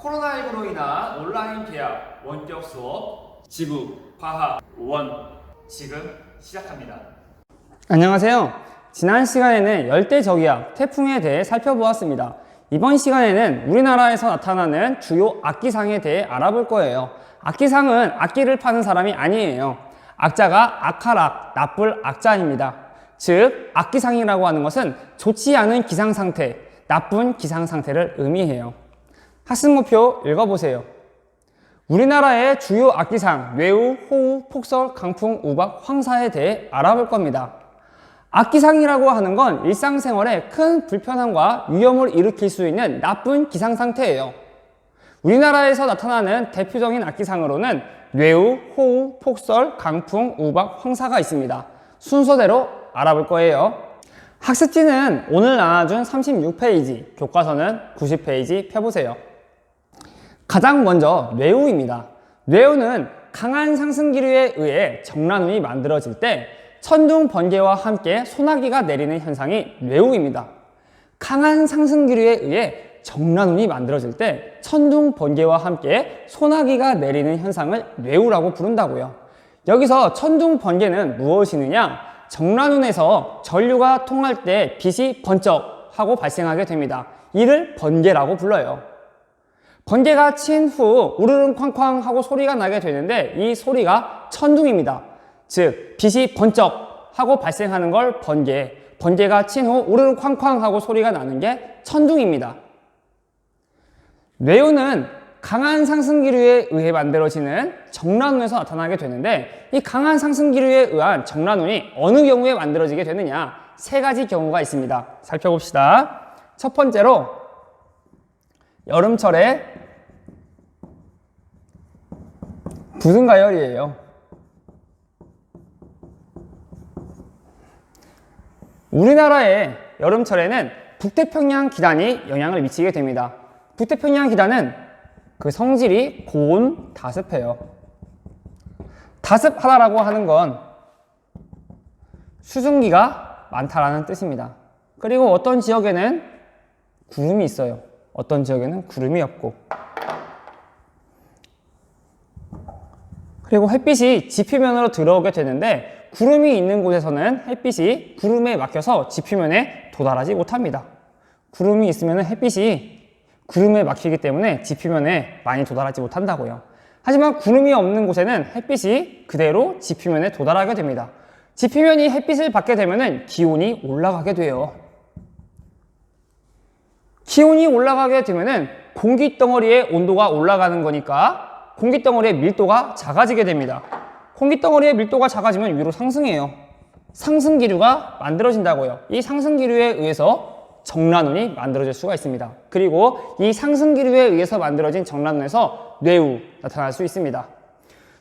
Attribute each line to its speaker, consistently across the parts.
Speaker 1: 코로나19로 인한 온라인 개학 원격 수업 지구 과학 1 지금 시작합니다.
Speaker 2: 안녕하세요. 지난 시간에는 열대저기압, 태풍에 대해 살펴보았습니다. 이번 시간에는 우리나라에서 나타나는 주요 악기상에 대해 알아볼 거예요. 악기상은 악기를 파는 사람이 아니에요. 악자가 악할 나쁠 악자입니다. 즉, 악기상이라고 하는 것은 좋지 않은 기상상태, 나쁜 기상상태를 의미해요. 학습목표 읽어보세요. 우리나라의 주요 악기상, 뇌우, 호우, 폭설, 강풍, 우박, 황사에 대해 알아볼 겁니다. 악기상이라고 하는 건 일상생활에 큰 불편함과 위험을 일으킬 수 있는 나쁜 기상상태예요. 우리나라에서 나타나는 대표적인 악기상으로는 뇌우, 호우, 폭설, 강풍, 우박, 황사가 있습니다. 순서대로 알아볼 거예요. 학습지는 오늘 나눠준 36페이지, 교과서는 90페이지 펴보세요. 가장 먼저 뇌우입니다. 뇌우는 강한 상승기류에 의해 정란운이 만들어질 때 천둥, 번개와 함께 소나기가 내리는 현상이 뇌우입니다. 강한 상승기류에 의해 정란운이 만들어질 때 천둥, 번개와 함께 소나기가 내리는 현상을 뇌우라고 부른다고요. 여기서 천둥, 번개는 무엇이느냐? 정란운에서 전류가 통할 때 빛이 번쩍 하고 발생하게 됩니다. 이를 번개라고 불러요. 번개가 친 후 우르릉 쾅쾅 하고 소리가 나게 되는데 이 소리가 천둥입니다. 즉, 빛이 번쩍 하고 발생하는 걸 번개가 친 후 우르릉 쾅쾅 하고 소리가 나는 게 천둥입니다. 뇌우는 강한 상승기류에 의해 만들어지는 정란운에서 나타나게 되는데 이 강한 상승기류에 의한 정란운이 어느 경우에 만들어지게 되느냐? 세 가지 경우가 있습니다. 살펴봅시다. 첫 번째로 여름철에 부승가열이에요. 우리나라의 여름철에는 북태평양 기단이 영향을 미치게 됩니다. 북태평양 기단은 그 성질이 고온 다습해요. 다습하다라고 하는 건 수증기가 많다라는 뜻입니다. 그리고 어떤 지역에는 구름이 있어요. 어떤 지역에는 구름이 없고, 그리고 햇빛이 지표면으로 들어오게 되는데 구름이 있는 곳에서는 햇빛이 구름에 막혀서 지표면에 도달하지 못합니다. 구름이 있으면 햇빛이 구름에 막히기 때문에 지표면에 많이 도달하지 못한다고요. 하지만 구름이 없는 곳에는 햇빛이 그대로 지표면에 도달하게 됩니다. 지표면이 햇빛을 받게 되면 기온이 올라가게 돼요. 기온이 올라가게 되면 공기덩어리의 온도가 올라가는 거니까 공기덩어리의 밀도가 작아지게 됩니다. 공기덩어리의 밀도가 작아지면 위로 상승해요. 상승기류가 만들어진다고요. 이 상승기류에 의해서 정란운이 만들어질 수가 있습니다. 그리고 이 상승기류에 의해서 만들어진 정란운에서 뇌우 나타날 수 있습니다.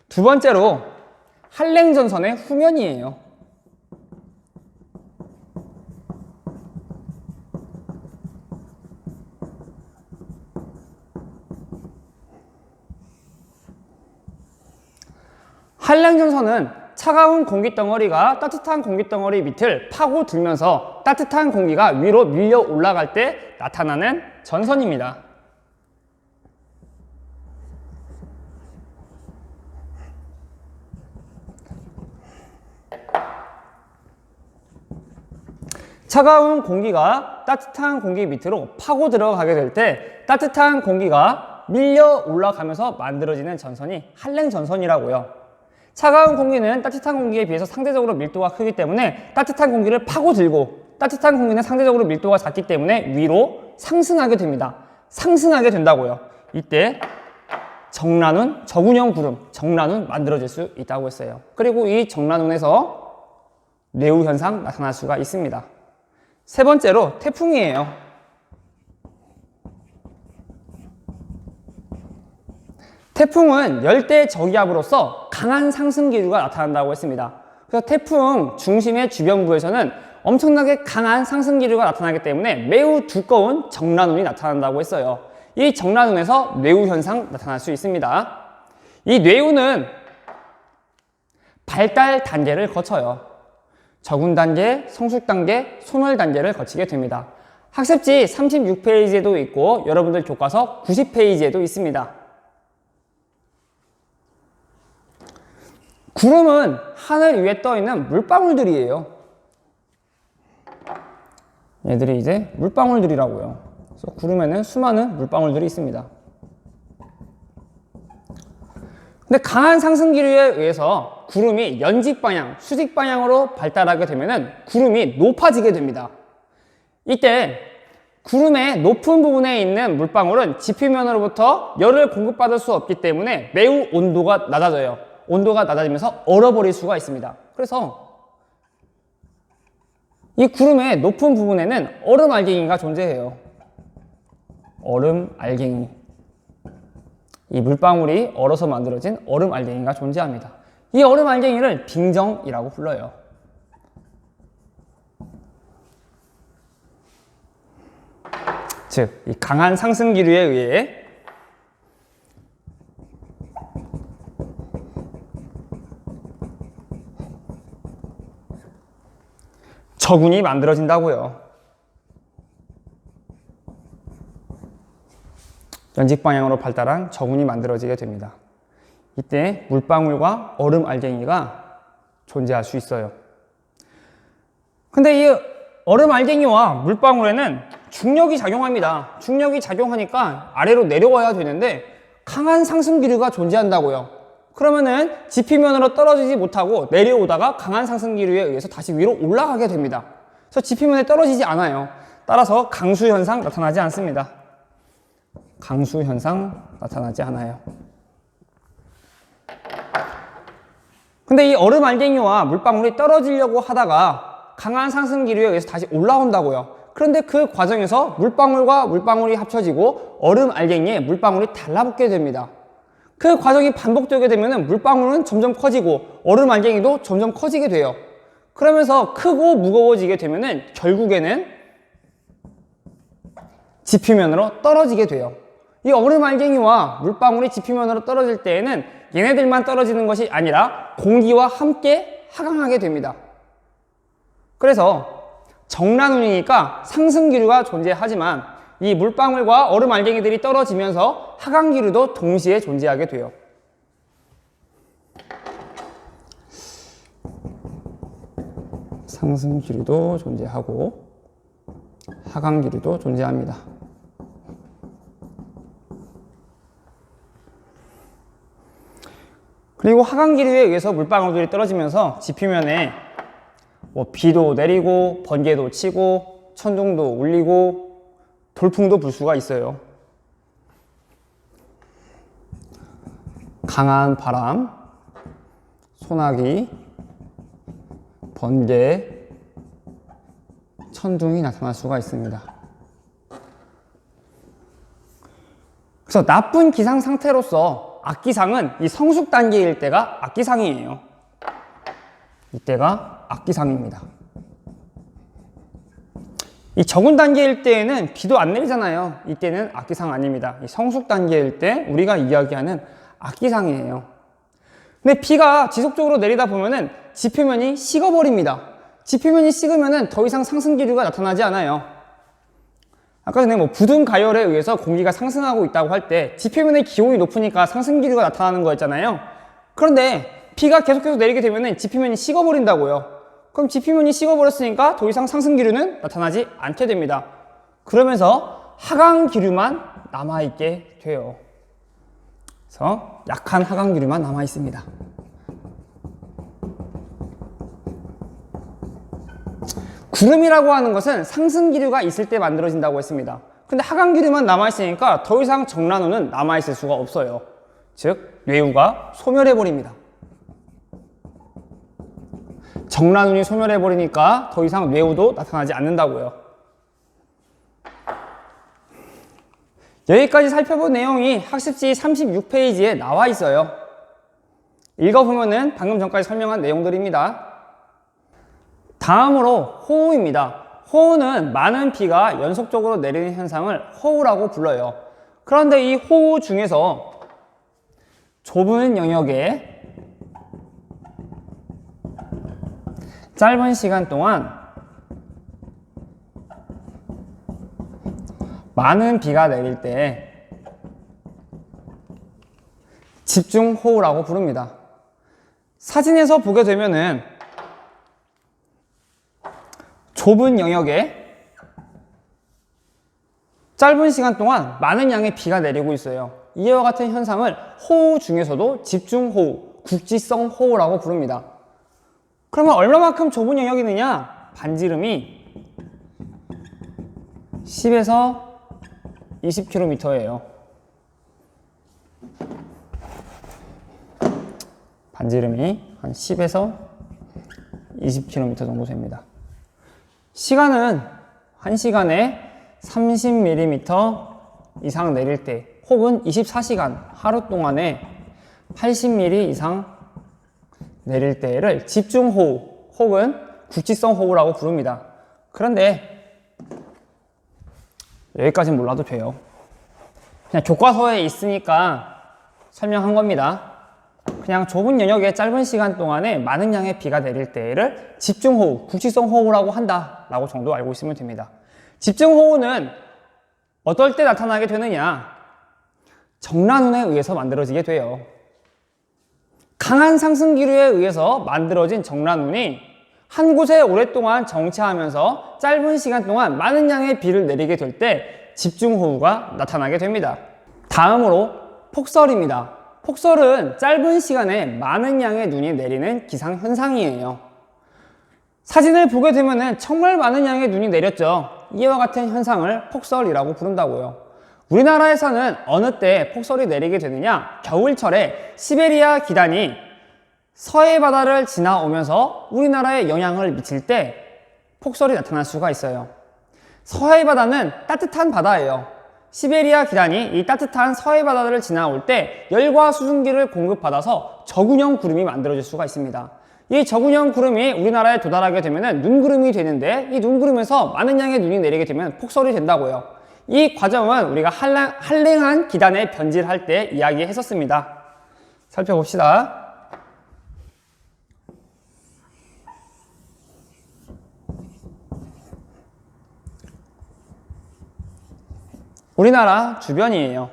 Speaker 2: 두 번째로 한랭전선의 후면이에요. 한랭전선은 차가운 공기덩어리가 따뜻한 공기덩어리 밑을 파고들면서 따뜻한 공기가 위로 밀려 올라갈 때 나타나는 전선입니다. 차가운 공기가 따뜻한 공기 밑으로 파고 들어가게 될 때 따뜻한 공기가 밀려 올라가면서 만들어지는 전선이 한랭전선이라고요. 차가운 공기는 따뜻한 공기에 비해서 상대적으로 밀도가 크기 때문에 따뜻한 공기를 파고들고 따뜻한 공기는 상대적으로 밀도가 작기 때문에 위로 상승하게 됩니다. 상승하게 된다고요. 이때 정란운, 저군형 구름, 정란운 만들어질 수 있다고 했어요. 그리고 이 정란운에서 뇌우 현상 나타날 수가 있습니다. 세 번째로 태풍이에요. 태풍은 열대 저기압으로서 강한 상승기류가 나타난다고 했습니다. 그래서 태풍 중심의 주변부에서는 엄청나게 강한 상승기류가 나타나기 때문에 매우 두꺼운 정란운이 나타난다고 했어요. 이 정란운에서 뇌우 현상 나타날 수 있습니다. 이 뇌우는 발달 단계를 거쳐요. 적운 단계, 성숙 단계, 소멸 단계를 거치게 됩니다. 학습지 36페이지에도 있고 여러분들 교과서 90페이지에도 있습니다. 구름은 하늘 위에 떠 있는 물방울들이에요. 얘들이 이제 물방울들이라고요. 그래서 구름에는 수많은 물방울들이 있습니다. 근데 강한 상승 기류에 의해서 구름이 연직 방향, 수직 방향으로 발달하게 되면 구름이 높아지게 됩니다. 이때 구름의 높은 부분에 있는 물방울은 지표면으로부터 열을 공급받을 수 없기 때문에 매우 온도가 낮아져요. 온도가 낮아지면서 얼어버릴 수가 있습니다. 그래서 이 구름의 높은 부분에는 얼음 알갱이가 존재해요. 얼음 알갱이. 이 물방울이 얼어서 만들어진 얼음 알갱이가 존재합니다. 이 얼음 알갱이를 빙정이라고 불러요. 즉, 이 강한 상승 기류에 의해 저군이 만들어진다고요. 연직 방향으로 발달한 저군이 만들어지게 됩니다. 이때 물방울과 얼음 알갱이가 존재할 수 있어요. 근데 이 얼음 알갱이와 물방울에는 중력이 작용합니다. 중력이 작용하니까 아래로 내려와야 되는데 강한 상승 기류가 존재한다고요. 그러면은 지표면으로 떨어지지 못하고 내려오다가 강한 상승 기류에 의해서 다시 위로 올라가게 됩니다. 그래서 지표면에 떨어지지 않아요. 따라서 강수 현상 나타나지 않습니다. 강수 현상 나타나지 않아요. 근데 이 얼음 알갱이와 물방울이 떨어지려고 하다가 강한 상승 기류에 의해서 다시 올라온다고요. 그런데 그 과정에서 물방울과 물방울이 합쳐지고 얼음 알갱이에 물방울이 달라붙게 됩니다. 그 과정이 반복되게 되면 물방울은 점점 커지고 얼음 알갱이도 점점 커지게 돼요. 그러면서 크고 무거워지게 되면 결국에는 지표면으로 떨어지게 돼요. 이 얼음 알갱이와 물방울이 지표면으로 떨어질 때에는 얘네들만 떨어지는 것이 아니라 공기와 함께 하강하게 됩니다. 그래서 정란운이니까 상승 기류가 존재하지만 이 물방울과 얼음 알갱이들이 떨어지면서 하강 기류도 동시에 존재하게 돼요. 상승 기류도 존재하고 하강 기류도 존재합니다. 그리고 하강 기류에 의해서 물방울들이 떨어지면서 지표면에 비도 내리고 번개도 치고 천둥도 울리고 돌풍도 불 수가 있어요. 강한 바람, 소나기, 번개, 천둥이 나타날 수가 있습니다. 그래서 나쁜 기상 상태로서 악기상은 이 성숙 단계일 때가 악기상이에요. 이때가 악기상입니다. 이 적은 단계일 때에는 비도 안 내리잖아요. 이때는 악기상 아닙니다. 이 성숙 단계일 때 우리가 이야기하는 악기상이에요. 근데 비가 지속적으로 내리다 보면은 지표면이 식어버립니다. 지표면이 식으면은 더 이상 상승 기류가 나타나지 않아요. 아까 전에 부등 가열에 의해서 공기가 상승하고 있다고 할 때 지표면의 기온이 높으니까 상승 기류가 나타나는 거였잖아요. 그런데 비가 계속해서 내리게 되면은 지표면이 식어버린다고요. 그럼 지표면이 식어버렸으니까 더 이상 상승 기류는 나타나지 않게 됩니다. 그러면서 하강 기류만 남아있게 돼요. 그래서 약한 하강 기류만 남아있습니다. 구름이라고 하는 것은 상승 기류가 있을 때 만들어진다고 했습니다. 근데 하강 기류만 남아있으니까 더 이상 정란우는 남아있을 수가 없어요. 즉, 뇌우가 소멸해버립니다. 정란운이 소멸해버리니까 더 이상 뇌우도 나타나지 않는다고요. 여기까지 살펴본 내용이 학습지 36페이지에 나와 있어요. 읽어보면은 방금 전까지 설명한 내용들입니다. 다음으로 호우입니다. 호우는 많은 비가 연속적으로 내리는 현상을 호우라고 불러요. 그런데 이 호우 중에서 좁은 영역에 짧은 시간 동안 많은 비가 내릴 때 집중호우라고 부릅니다. 사진에서 보게 되면은 좁은 영역에 짧은 시간 동안 많은 양의 비가 내리고 있어요. 이와 같은 현상을 호우 중에서도 집중호우, 국지성 호우라고 부릅니다. 그러면 얼마만큼 좁은 영역이느냐? 반지름이 10에서 20km예요. 반지름이 한 10에서 20km 정도 됩니다. 시간은 1시간에 30mm 이상 내릴 때, 혹은 24시간 하루 동안에 80mm 이상 내릴 때를 집중호우 혹은 국지성 호우라고 부릅니다. 그런데 여기까지는 몰라도 돼요. 그냥 교과서에 있으니까 설명한 겁니다. 그냥 좁은 영역에 짧은 시간 동안에 많은 양의 비가 내릴 때를 집중호우, 국지성 호우라고 한다 라고 정도 알고 있으면 됩니다. 집중호우는 어떨 때 나타나게 되느냐? 정란운에 의해서 만들어지게 돼요. 강한 상승기류에 의해서 만들어진 정란운이 한 곳에 오랫동안 정체하면서 짧은 시간 동안 많은 양의 비를 내리게 될 때 집중호우가 나타나게 됩니다. 다음으로 폭설입니다. 폭설은 짧은 시간에 많은 양의 눈이 내리는 기상현상이에요. 사진을 보게 되면 정말 많은 양의 눈이 내렸죠. 이와 같은 현상을 폭설이라고 부른다고요. 우리나라에서는 어느 때 폭설이 내리게 되느냐? 겨울철에 시베리아 기단이 서해 바다를 지나오면서 우리나라에 영향을 미칠 때 폭설이 나타날 수가 있어요. 서해 바다는 따뜻한 바다예요. 시베리아 기단이 이 따뜻한 서해 바다를 지나올 때 열과 수증기를 공급받아서 저군형 구름이 만들어질 수가 있습니다. 이 저군형 구름이 우리나라에 도달하게 되면 눈구름이 되는데, 이 눈구름에서 많은 양의 눈이 내리게 되면 폭설이 된다고요. 이 과정은 우리가 한랭한 기단에 변질할 때 이야기했었습니다. 살펴봅시다. 우리나라 주변이에요.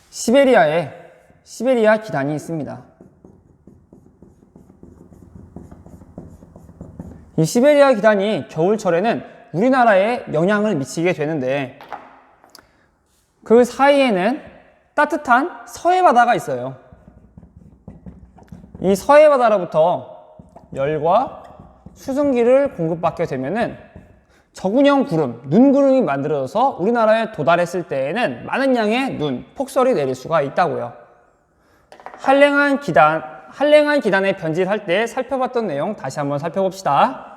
Speaker 2: 시베리아에 시베리아 기단이 있습니다. 이 시베리아 기단이 겨울철에는 우리나라에 영향을 미치게 되는데, 그 사이에는 따뜻한 서해 바다가 있어요. 이 서해 바다로부터 열과 수증기를 공급받게 되면은 저군형 구름, 눈구름이 만들어져서 우리나라에 도달했을 때에는 많은 양의 눈, 폭설이 내릴 수가 있다고요. 한랭한 기단에 변질할 때 살펴봤던 내용 다시 한번 살펴봅시다.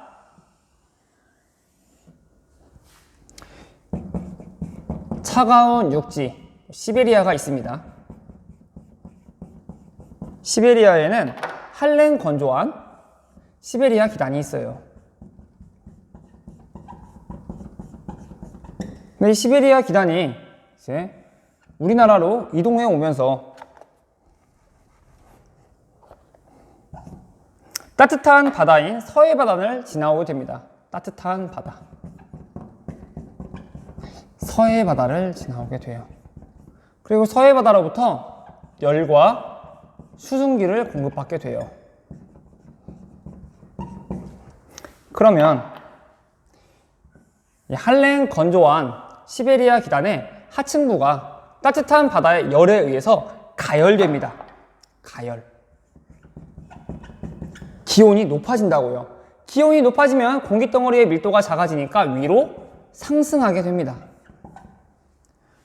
Speaker 2: 차가운 육지, 시베리아가 있습니다. 시베리아에는 한랭 건조한 시베리아 기단이 있어요. 이 시베리아 기단이 이제 우리나라로 이동해 오면서 따뜻한 바다인 서해 바다를 지나오게 됩니다. 따뜻한 바다, 서해 바다를 지나오게 돼요. 그리고 서해 바다로부터 열과 수증기를 공급받게 돼요. 그러면 이 한랭 건조한 시베리아 기단의 하층부가 따뜻한 바다의 열에 의해서 가열됩니다. 가열. 기온이 높아진다고요. 기온이 높아지면 공기덩어리의 밀도가 작아지니까 위로 상승하게 됩니다.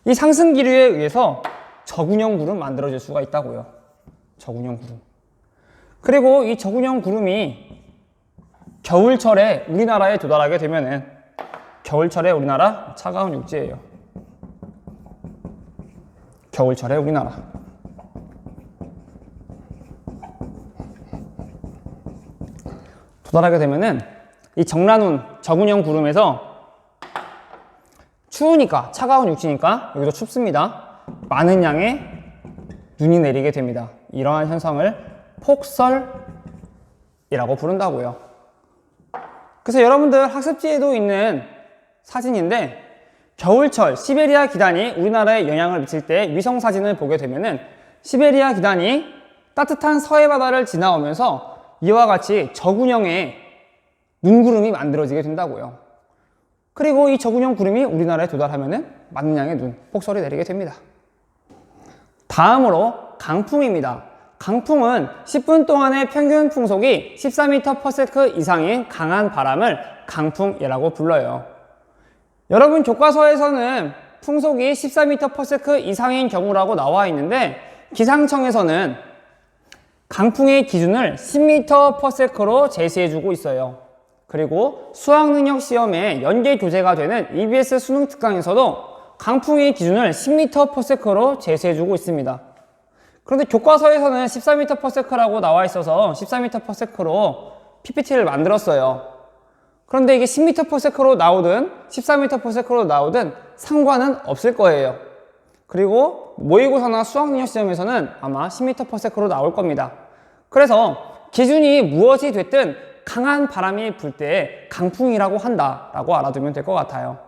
Speaker 2: 이 상승 기류에 의해서 저군형 구름 만들어질 수가 있다고요. 저군형 구름. 그리고 이 저군형 구름이 겨울철에 우리나라에 도달하게 되면은, 겨울철에 우리나라 차가운 육지예요. 겨울철에 우리나라. 도달하게 되면은 이 정란운, 저군형 구름에서 추우니까, 차가운 육지니까 여기도 춥습니다. 많은 양의 눈이 내리게 됩니다. 이러한 현상을 폭설이라고 부른다고요. 그래서 여러분들 학습지에도 있는 사진인데 겨울철 시베리아 기단이 우리나라에 영향을 미칠 때 위성 사진을 보게 되면은 시베리아 기단이 따뜻한 서해 바다를 지나오면서 이와 같이 저군형의 눈구름이 만들어지게 된다고요. 그리고 이 저군형 구름이 우리나라에 도달하면은 많은 양의 눈, 폭설이 내리게 됩니다. 다음으로 강풍입니다. 강풍은 10분 동안의 평균 풍속이 14m/s 이상인 강한 바람을 강풍이라고 불러요. 여러분 교과서에서는 풍속이 14m/s 이상인 경우라고 나와 있는데 기상청에서는 강풍의 기준을 10m/s로 제시해주고 있어요. 그리고 수학능력 시험에 연계 교재가 되는 EBS 수능 특강에서도 강풍의 기준을 10m/s로 제시해주고 있습니다. 그런데 교과서에서는 14m/s라고 나와 있어서 14m/s로 PPT를 만들었어요. 그런데 이게 10m/s로 나오든 14m/s로 나오든 상관은 없을 거예요. 그리고 모의고사나 수학능력 시험에서는 아마 10m/s로 나올 겁니다. 그래서 기준이 무엇이 됐든 강한 바람이 불 때 강풍이라고 한다라고 알아두면 될 것 같아요.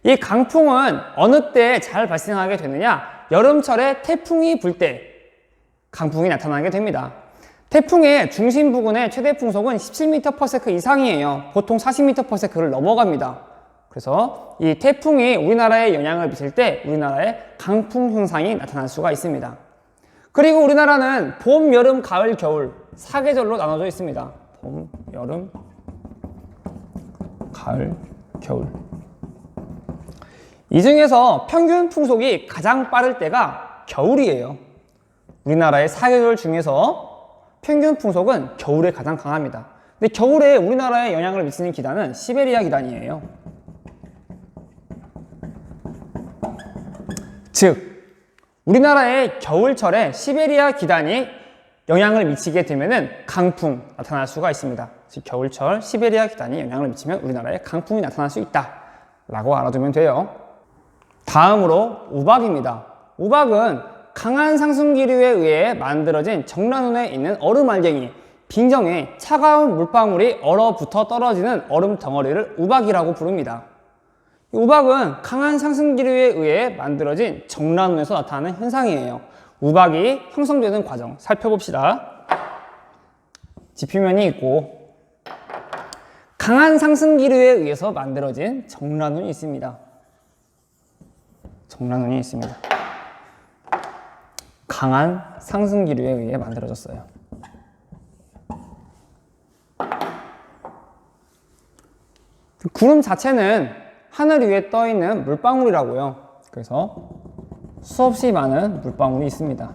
Speaker 2: 이 강풍은 어느 때 잘 발생하게 되느냐? 여름철에 태풍이 불 때 강풍이 나타나게 됩니다. 태풍의 중심 부근의 최대 풍속은 17m/s 이상이에요. 보통 40m/s를 넘어갑니다. 그래서 이 태풍이 우리나라에 영향을 미칠 때 우리나라에 강풍 현상이 나타날 수가 있습니다. 그리고 우리나라는 봄, 여름, 가을, 겨울 4계절로 나눠져 있습니다. 봄, 여름, 가을, 겨울. 이 중에서 평균 풍속이 가장 빠를 때가 겨울이에요. 우리나라의 4계절 중에서 평균 풍속은 겨울에 가장 강합니다. 근데 겨울에 우리나라에 영향을 미치는 기단은 시베리아 기단이에요. 즉, 우리나라의 겨울철에 시베리아 기단이 영향을 미치게 되면은 강풍 나타날 수가 있습니다. 즉, 겨울철 시베리아 기단이 영향을 미치면 우리나라에 강풍이 나타날 수 있다 라고 알아두면 돼요. 다음으로 우박입니다. 우박은 강한 상승기류에 의해 만들어진 정란운에 있는 얼음 알갱이, 빙정에 차가운 물방울이 얼어붙어 떨어지는 얼음 덩어리를 우박이라고 부릅니다. 우박은 강한 상승기류에 의해 만들어진 정란운에서 나타나는 현상이에요. 우박이 형성되는 과정 살펴봅시다. 지표면이 있고 강한 상승기류에 의해서 만들어진 정란운이 있습니다. 정란운이 있습니다. 강한 상승기류에 의해 만들어졌어요. 구름 자체는 하늘 위에 떠 있는 물방울이라고요. 그래서 수없이 많은 물방울이 있습니다.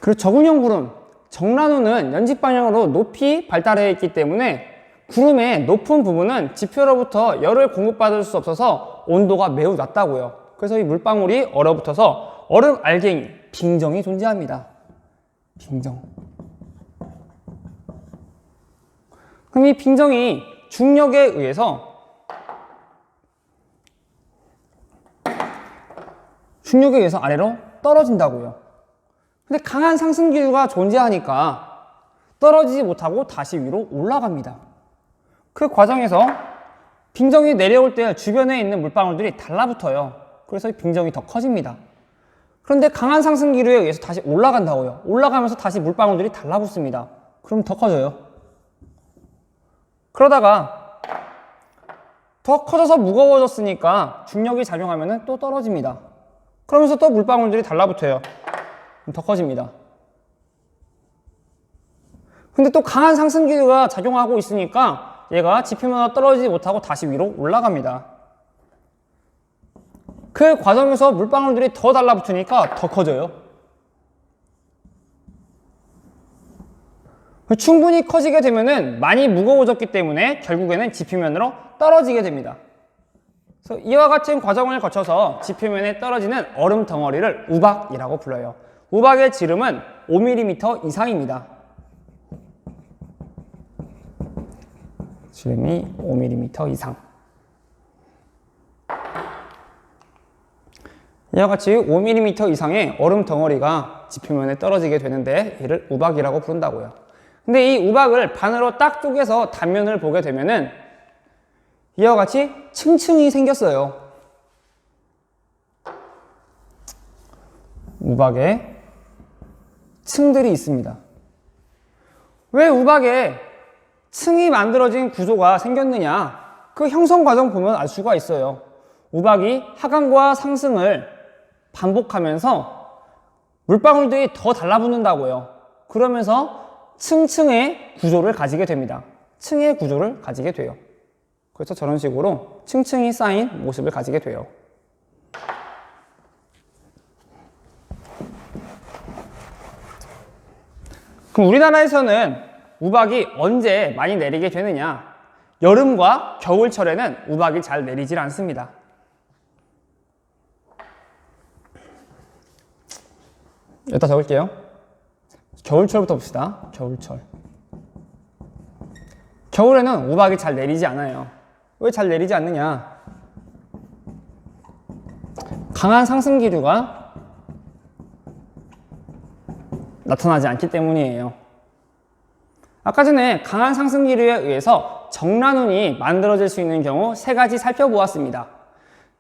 Speaker 2: 그리고 저군형 구름, 정란운은 연직 방향으로 높이 발달해 있기 때문에 구름의 높은 부분은 지표로부터 열을 공급받을 수 없어서 온도가 매우 낮다고요. 그래서 이 물방울이 얼어붙어서 얼음 알갱이, 빙정이 존재합니다. 빙정. 그럼 이 빙정이 중력에 의해서 아래로 떨어진다고요. 근데 강한 상승기류가 존재하니까 떨어지지 못하고 다시 위로 올라갑니다. 그 과정에서 빙정이 내려올 때 주변에 있는 물방울들이 달라붙어요. 그래서 빙정이 더 커집니다. 그런데 강한 상승기류에 의해서 다시 올라간다고요. 올라가면서 다시 물방울들이 달라붙습니다. 그럼 더 커져요. 그러다가 더 커져서 무거워졌으니까 중력이 작용하면 또 떨어집니다. 그러면서 또 물방울들이 달라붙어요. 더 커집니다. 근데 또 강한 상승기류가 작용하고 있으니까 얘가 지표면으로 떨어지지 못하고 다시 위로 올라갑니다. 그 과정에서 물방울들이 더 달라붙으니까 더 커져요. 충분히 커지게 되면은 많이 무거워졌기 때문에 결국에는 지표면으로 떨어지게 됩니다. 그래서 이와 같은 과정을 거쳐서 지표면에 떨어지는 얼음 덩어리를 우박이라고 불러요. 우박의 지름은 5mm 이상입니다. 지름이 5mm 이상. 이와 같이 5mm 이상의 얼음 덩어리가 지표면에 떨어지게 되는데 이를 우박이라고 부른다고요. 근데 이 우박을 반으로 딱 쪼개서 단면을 보게 되면은 이와 같이 층층이 생겼어요. 우박에 층들이 있습니다. 왜 우박에 층이 만들어진 구조가 생겼느냐? 그 형성 과정 보면 알 수가 있어요. 우박이 하강과 상승을 반복하면서 물방울들이 더 달라붙는다고요. 그러면서 층층의 구조를 가지게 됩니다. 층의 구조를 가지게 돼요. 그래서 저런 식으로 층층이 쌓인 모습을 가지게 돼요. 그럼 우리나라에서는 우박이 언제 많이 내리게 되느냐? 여름과 겨울철에는 우박이 잘 내리질 않습니다. 여기다 적을게요. 겨울철부터 봅시다. 겨울철. 겨울에는 우박이 잘 내리지 않아요. 왜 잘 내리지 않느냐? 강한 상승 기류가 나타나지 않기 때문이에요. 아까 전에 강한 상승 기류에 의해서 정란운이 만들어질 수 있는 경우 세 가지 살펴보았습니다.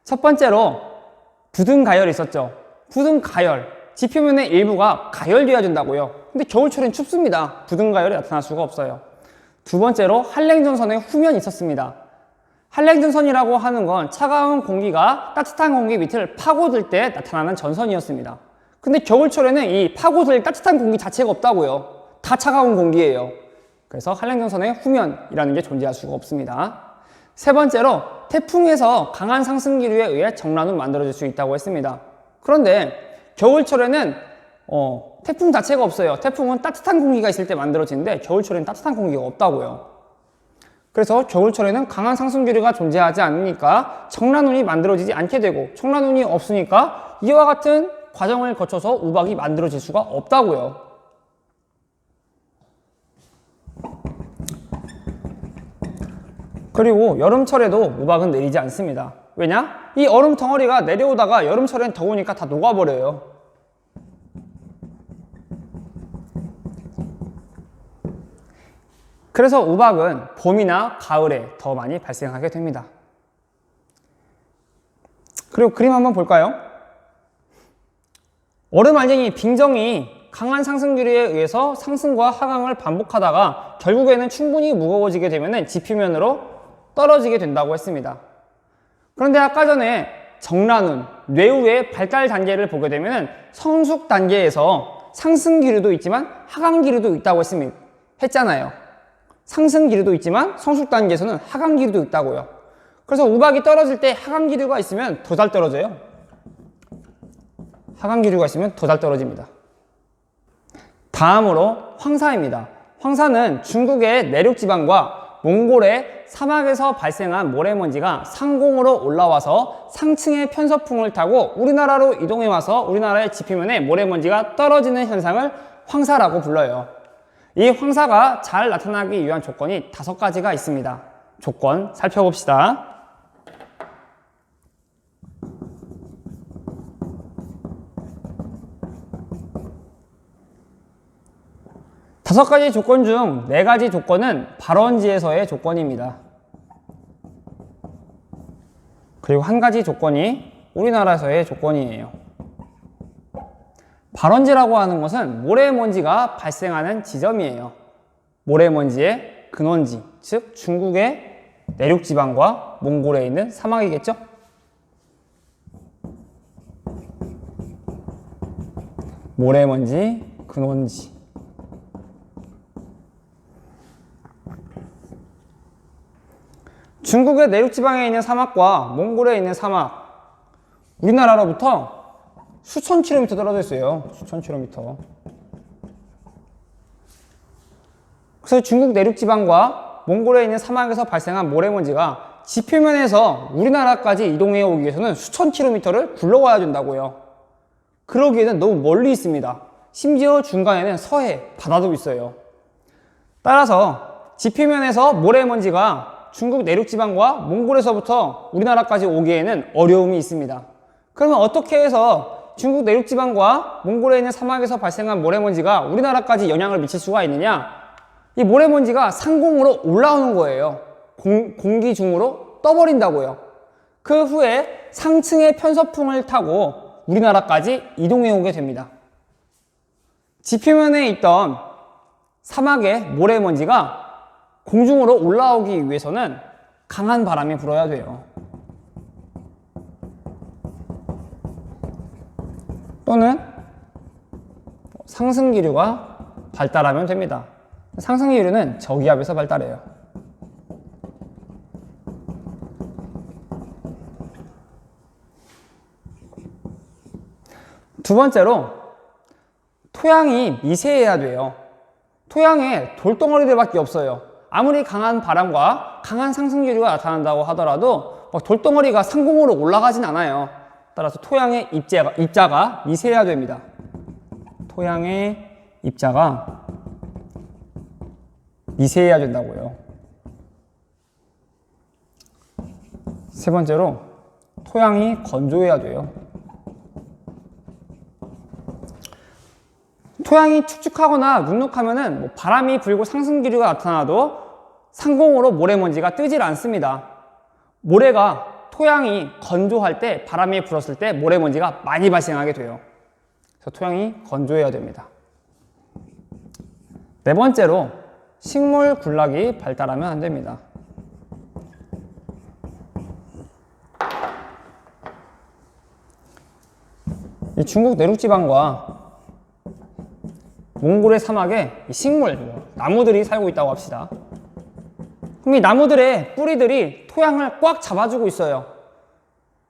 Speaker 2: 첫 번째로 부등 가열이 있었죠. 부등 가열. 지표면의 일부가 가열되어야 된다고요. 근데 겨울철엔 춥습니다. 부등 가열이 나타날 수가 없어요. 두 번째로 한랭전선의 후면이 있었습니다. 한랭전선이라고 하는 건 차가운 공기가 따뜻한 공기 밑을 파고들 때 나타나는 전선이었습니다. 근데 겨울철에는 이 파고들 따뜻한 공기 자체가 없다고요. 다 차가운 공기예요. 그래서 한랭전선의 후면이라는 게 존재할 수가 없습니다. 세 번째로 태풍에서 강한 상승 기류에 의해 정란운이 만들어질 수 있다고 했습니다. 그런데 겨울철에는 태풍 자체가 없어요. 태풍은 따뜻한 공기가 있을 때 만들어지는데 겨울철에는 따뜻한 공기가 없다고요. 그래서 겨울철에는 강한 상승 기류가 존재하지 않으니까 정란운이 만들어지지 않게 되고 정란운이 없으니까 이와 같은 과정을 거쳐서 우박이 만들어질 수가 없다고요. 그리고 여름철에도 우박은 내리지 않습니다. 왜냐? 이 얼음 덩어리가 내려오다가 여름철엔 더우니까 다 녹아버려요. 그래서 우박은 봄이나 가을에 더 많이 발생하게 됩니다. 그리고 그림 한번 볼까요? 얼음 알갱이 빙정이 강한 상승 기류에 의해서 상승과 하강을 반복하다가 결국에는 충분히 무거워지게 되면 지표면으로 떨어지게 된다고 했습니다. 그런데 아까 전에 정란운, 뇌우의 발달 단계를 보게 되면 성숙 단계에서 상승 기류도 있지만 하강 기류도 있다고 했잖아요. 상승 기류도 있지만 성숙 단계에서는 하강 기류도 있다고요. 그래서 우박이 떨어질 때 하강 기류가 있으면 더 잘 떨어져요. 하강 기류가 있으면 더 잘 떨어집니다. 다음으로 황사입니다. 황사는 중국의 내륙지방과 몽골의 사막에서 발생한 모래먼지가 상공으로 올라와서 상층의 편서풍을 타고 우리나라로 이동해와서 우리나라의 지표면에 모래먼지가 떨어지는 현상을 황사라고 불러요. 이 황사가 잘 나타나기 위한 조건이 5가지가 있습니다. 조건 살펴봅시다. 다섯 가지 조건 중 4가지 조건은 발원지에서의 조건입니다. 그리고 1가지 조건이 우리나라에서의 조건이에요. 발원지라고 하는 것은 모래먼지가 발생하는 지점이에요. 모래먼지의 근원지, 즉 중국의 내륙지방과 몽골에 있는 사막이겠죠? 모래먼지, 근원지. 중국의 내륙지방에 있는 사막과 몽골에 있는 사막, 우리나라로부터 수천 킬로미터 떨어져 있어요. 수천 킬로미터. 그래서 중국 내륙지방과 몽골에 있는 사막에서 발생한 모래먼지가 지표면에서 우리나라까지 이동해 오기 위해서는 수천 킬로미터를 굴러가야 된다고요. 그러기에는 너무 멀리 있습니다. 심지어 중간에는 서해, 바다도 있어요. 따라서 지표면에서 모래먼지가 중국 내륙지방과 몽골에서부터 우리나라까지 오기에는 어려움이 있습니다. 그러면 어떻게 해서 중국 내륙지방과 몽골에 있는 사막에서 발생한 모래먼지가 우리나라까지 영향을 미칠 수가 있느냐? 이 모래먼지가 상공으로 올라오는 거예요. 공기 중으로 떠버린다고요. 그 후에 상층의 편서풍을 타고 우리나라까지 이동해 오게 됩니다. 지표면에 있던 사막의 모래먼지가 공중으로 올라오기 위해서는 강한 바람이 불어야 돼요. 또는 상승기류가 발달하면 됩니다. 상승기류는 저기압에서 발달해요. 두 번째로 토양이 미세해야 돼요. 토양에 돌덩어리들밖에 없어요. 아무리 강한 바람과 강한 상승기류가 나타난다고 하더라도 돌덩어리가 상공으로 올라가진 않아요. 따라서 토양의 입자가 미세해야 됩니다. 토양의 입자가 미세해야 된다고요. 세 번째로 토양이 건조해야 돼요. 토양이 축축하거나 눅눅하면은 바람이 불고 상승기류가 나타나도 상공으로 모래먼지가 뜨질 않습니다. 토양이 건조할 때, 바람이 불었을 때 모래먼지가 많이 발생하게 돼요. 그래서 토양이 건조해야 됩니다. 네 번째로 식물 군락이 발달하면 안 됩니다. 이 중국 내륙지방과 몽골의 사막에 식물, 나무들이 살고 있다고 합시다. 그럼 이 나무들의 뿌리들이 토양을 꽉 잡아주고 있어요.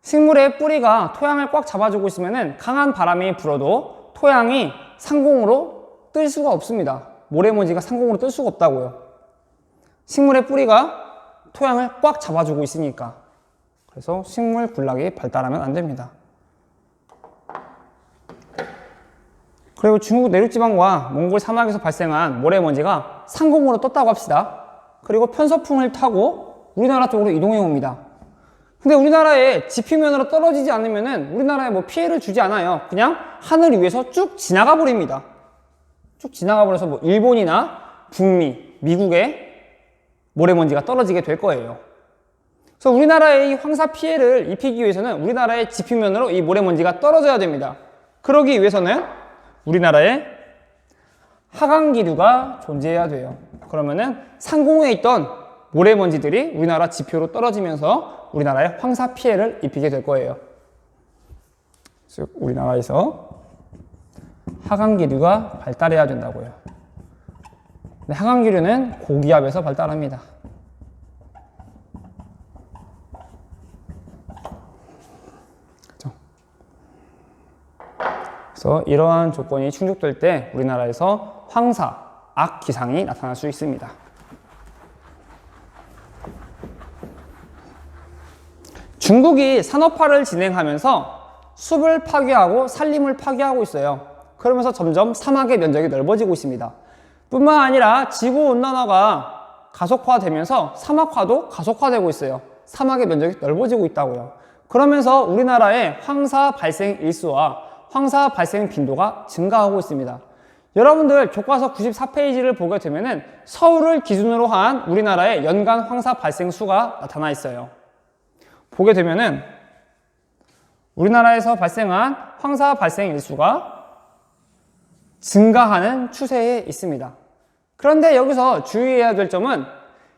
Speaker 2: 식물의 뿌리가 토양을 꽉 잡아주고 있으면 강한 바람이 불어도 토양이 상공으로 뜰 수가 없습니다. 모래먼지가 상공으로 뜰 수가 없다고요. 식물의 뿌리가 토양을 꽉 잡아주고 있으니까. 그래서 식물 군락이 발달하면 안 됩니다. 그리고 중국 내륙지방과 몽골 사막에서 발생한 모래먼지가 상공으로 떴다고 합시다. 그리고 편서풍을 타고 우리나라 쪽으로 이동해 옵니다. 근데 우리나라의 지표면으로 떨어지지 않으면은 우리나라에 피해를 주지 않아요. 그냥 하늘 위에서 쭉 지나가 버립니다. 쭉 지나가 버려서 일본이나 북미, 미국에 모래먼지가 떨어지게 될 거예요. 그래서 우리나라의 이 황사 피해를 입히기 위해서는 우리나라의 지표면으로 이 모래먼지가 떨어져야 됩니다. 그러기 위해서는 우리나라에 하강기류가 존재해야 돼요. 그러면은 상공에 있던 모래먼지들이 우리나라 지표로 떨어지면서 우리나라에 황사 피해를 입히게 될 거예요. 즉 우리나라에서 하강기류가 발달해야 된다고요. 근데 하강기류는 고기압에서 발달합니다. 그래서 이러한 조건이 충족될 때 우리나라에서 황사, 악기상이 나타날 수 있습니다. 중국이 산업화를 진행하면서 숲을 파괴하고 산림을 파괴하고 있어요. 그러면서 점점 사막의 면적이 넓어지고 있습니다. 뿐만 아니라 지구온난화가 가속화되면서 사막화도 가속화되고 있어요. 사막의 면적이 넓어지고 있다고요. 그러면서 우리나라의 황사 발생 일수와 황사 발생 빈도가 증가하고 있습니다. 여러분들 교과서 94페이지를 보게 되면은 서울을 기준으로 한 우리나라의 연간 황사 발생 수가 나타나 있어요. 보게 되면은 우리나라에서 발생한 황사 발생 일수가 증가하는 추세에 있습니다. 그런데 여기서 주의해야 될 점은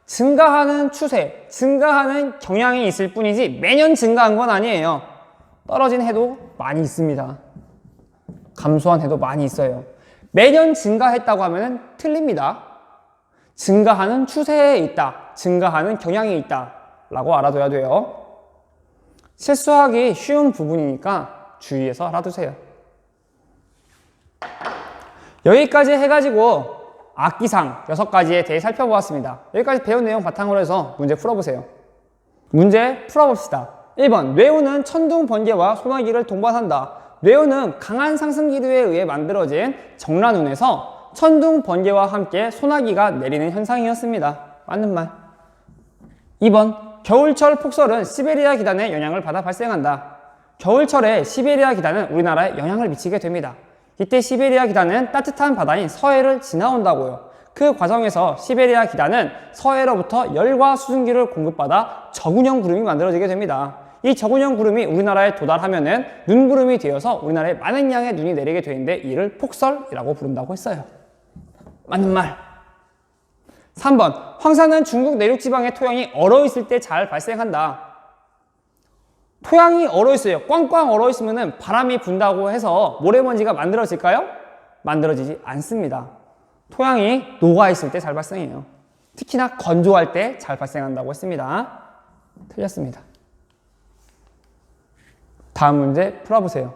Speaker 2: 증가하는 추세, 증가하는 경향이 있을 뿐이지 매년 증가한 건 아니에요. 떨어진 해도 많이 있습니다. 감소한 해도 많이 있어요. 매년 증가했다고 하면 틀립니다. 증가하는 추세에 있다, 증가하는 경향이 있다 라고 알아둬야 돼요. 실수하기 쉬운 부분이니까 주의해서 알아두세요. 여기까지 해가지고 악기상 6가지에 대해 살펴보았습니다. 여기까지 배운 내용 바탕으로 해서 문제 풀어보세요. 문제 풀어봅시다. 1번, 뇌우는 천둥, 번개와 소나기를 동반한다. 뇌우는 강한 상승기류에 의해 만들어진 정란운에서 천둥, 번개와 함께 소나기가 내리는 현상이었습니다. 맞는 말. 2번, 겨울철 폭설은 시베리아 기단의 영향을 받아 발생한다. 겨울철에 시베리아 기단은 우리나라에 영향을 미치게 됩니다. 이때 시베리아 기단은 따뜻한 바다인 서해를 지나온다고요. 그 과정에서 시베리아 기단은 서해로부터 열과 수증기를 공급받아 저군형 구름이 만들어지게 됩니다. 이 저군형 구름이 우리나라에 도달하면은 눈구름이 되어서 우리나라에 많은 양의 눈이 내리게 되는데 이를 폭설이라고 부른다고 했어요. 맞는 말. 3번. 황사는 중국 내륙지방의 토양이 얼어있을 때 잘 발생한다. 토양이 얼어있어요. 꽝꽝 얼어있으면 바람이 분다고 해서 모래먼지가 만들어질까요? 만들어지지 않습니다. 토양이 녹아있을 때 잘 발생해요. 특히나 건조할 때 잘 발생한다고 했습니다. 틀렸습니다. 다음 문제 풀어보세요.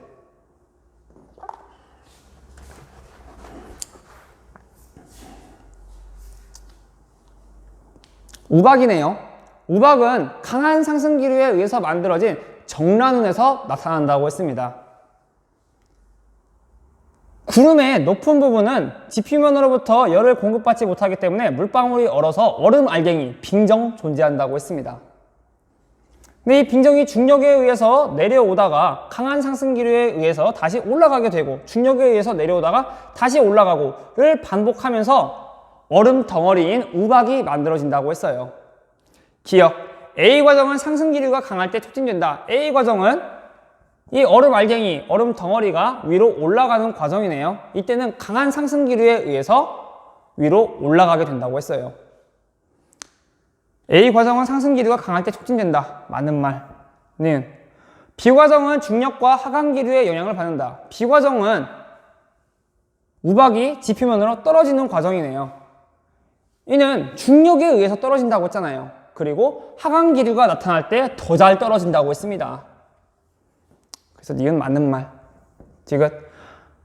Speaker 2: 우박이네요. 우박은 강한 상승기류에 의해서 만들어진 정란운에서 나타난다고 했습니다. 구름의 높은 부분은 지표면으로부터 열을 공급받지 못하기 때문에 물방울이 얼어서 얼음 알갱이, 빙정 존재한다고 했습니다. 근데 이 빙정이 중력에 의해서 내려오다가 강한 상승기류에 의해서 다시 올라가게 되고 중력에 의해서 내려오다가 다시 올라가고를 반복하면서 얼음 덩어리인 우박이 만들어진다고 했어요. 기억. A 과정은 상승기류가 강할 때 촉진된다. A 과정은 이 얼음 알갱이, 얼음 덩어리가 위로 올라가는 과정이네요. 이때는 강한 상승기류에 의해서 위로 올라가게 된다고 했어요. A 과정은 상승기류가 강할 때 촉진된다. 맞는 말은 B 과정은 중력과 하강기류의 영향을 받는다. B 과정은 우박이 지표면으로 떨어지는 과정이네요. 이는 중력에 의해서 떨어진다고 했잖아요. 그리고 하강기류가 나타날 때 더 잘 떨어진다고 했습니다. 그래서 니은 맞는 말. 지금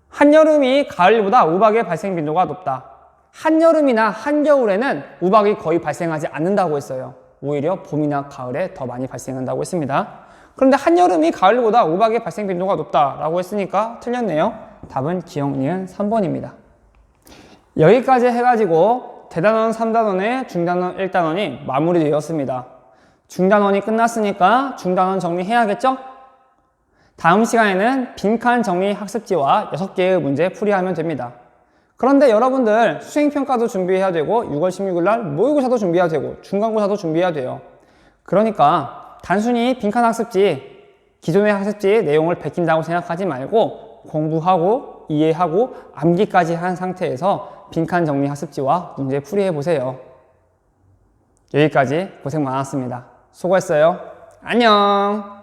Speaker 2: 한여름이 가을보다 우박의 발생 빈도가 높다. 한여름이나 한겨울에는 우박이 거의 발생하지 않는다고 했어요. 오히려 봄이나 가을에 더 많이 발생한다고 했습니다. 그런데 한여름이 가을보다 우박의 발생 빈도가 높다라고 했으니까 틀렸네요. 답은 기억 니은 3번입니다. 여기까지 해가지고 대단원 3단원의 중단원 1단원이 마무리되었습니다. 중단원이 끝났으니까 중단원 정리해야겠죠? 다음 시간에는 빈칸 정리 학습지와 6개의 문제 풀이하면 됩니다. 그런데 여러분들 수행평가도 준비해야 되고 6월 16일 날 모의고사도 준비해야 되고 중간고사도 준비해야 돼요. 그러니까 단순히 빈칸 학습지, 기존의 학습지의 내용을 베낀다고 생각하지 말고 공부하고 이해하고 암기까지 한 상태에서 빈칸 정리 학습지와 문제 풀이해 보세요. 여기까지 고생 많았습니다. 수고했어요. 안녕.